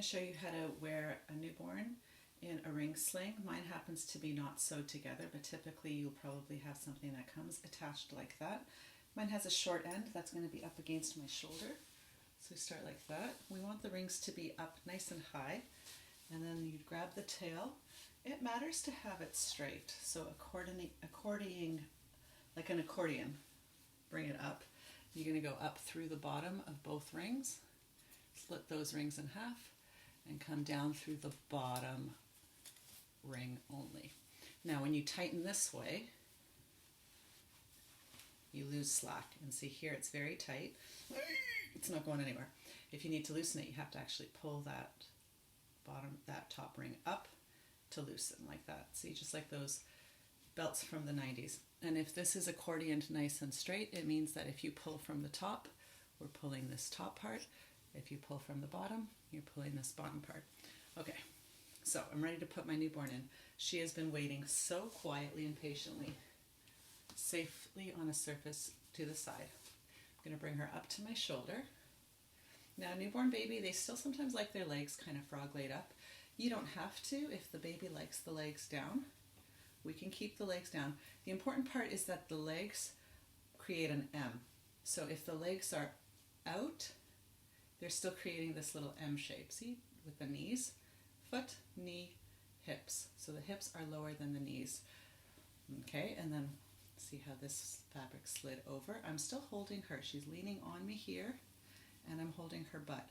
show you how to wear a newborn in a ring sling. Mine happens to be not sewed together, but typically you'll probably have something that comes attached like that. Mine has a short end that's going to be up against my shoulder. So we start like that. We want the rings to be up nice and high, and then you grab the tail. It matters to have it straight, so accordioning like an accordion, bring it up. You're going to go up through the bottom of both rings, split those rings in half, and come down through the bottom ring only. Now when you tighten this way, you lose slack, and see here it's very tight. It's not going anywhere. If you need to loosen it, you have to actually pull that top ring up to loosen like that. See, just like those belts from the 90s. And if this is accordioned nice and straight, it means that if you pull from the top, we're pulling this top part. If you pull from the bottom, you're pulling this bottom part. Okay, so I'm ready to put my newborn in. She has been waiting so quietly and patiently, safely on a surface to the side. I'm going to bring her up to my shoulder. Now, a newborn baby, they still sometimes like their legs kind of frog laid up. You don't have to if the baby likes the legs down. We can keep the legs down. The important part is that the legs create an M. So if the legs are out, they're still creating this little M shape. See, with the knees, foot, knee, hips. So the hips are lower than the knees. Okay, and then see how this fabric slid over. I'm still holding her. She's leaning on me here, and I'm holding her butt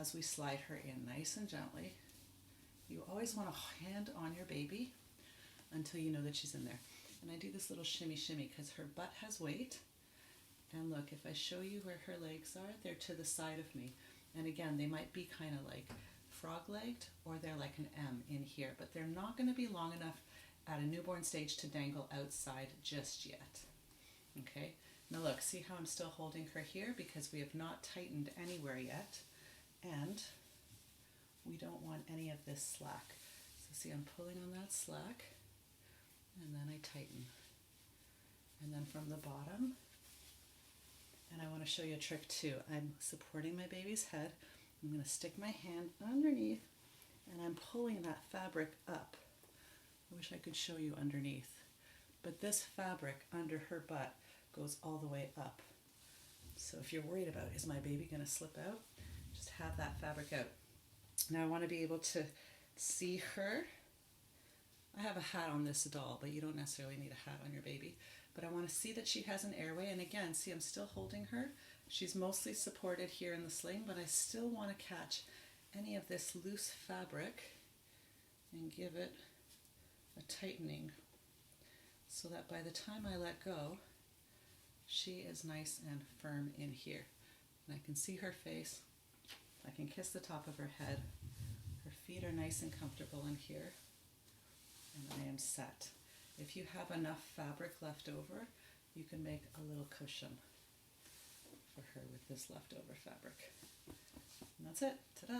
as we slide her in nice and gently. You always want a hand on your baby until you know that she's in there. And I do this little shimmy shimmy because her butt has weight. And look, if I show you where her legs are, they're to the side of me. And again, they might be kind of like frog-legged, or they're like an M in here, but they're not going to be long enough at a newborn stage to dangle outside just yet. Okay, now look, see how I'm still holding her here because we have not tightened anywhere yet, and we don't want any of this slack. So see, I'm pulling on that slack, and then I tighten. And then from the bottom, and I want to show you a trick too. I'm supporting my baby's head. I'm going to stick my hand underneath, and I'm pulling that fabric up. I wish I could show you underneath. But this fabric under her butt goes all the way up. So if you're worried about, is my baby going to slip out? Just have that fabric out. Now I want to be able to see her. I have a hat on this doll, but you don't necessarily need a hat on your baby. But I want to see that she has an airway. And again, see, I'm still holding her. She's mostly supported here in the sling, but I still want to catch any of this loose fabric and give it a tightening so that by the time I let go, she is nice and firm in here. And I can see her face. I can kiss the top of her head. Her feet are nice and comfortable in here. And I am set. If you have enough fabric left over, you can make a little cushion for her with this leftover fabric. And that's it. Ta-da!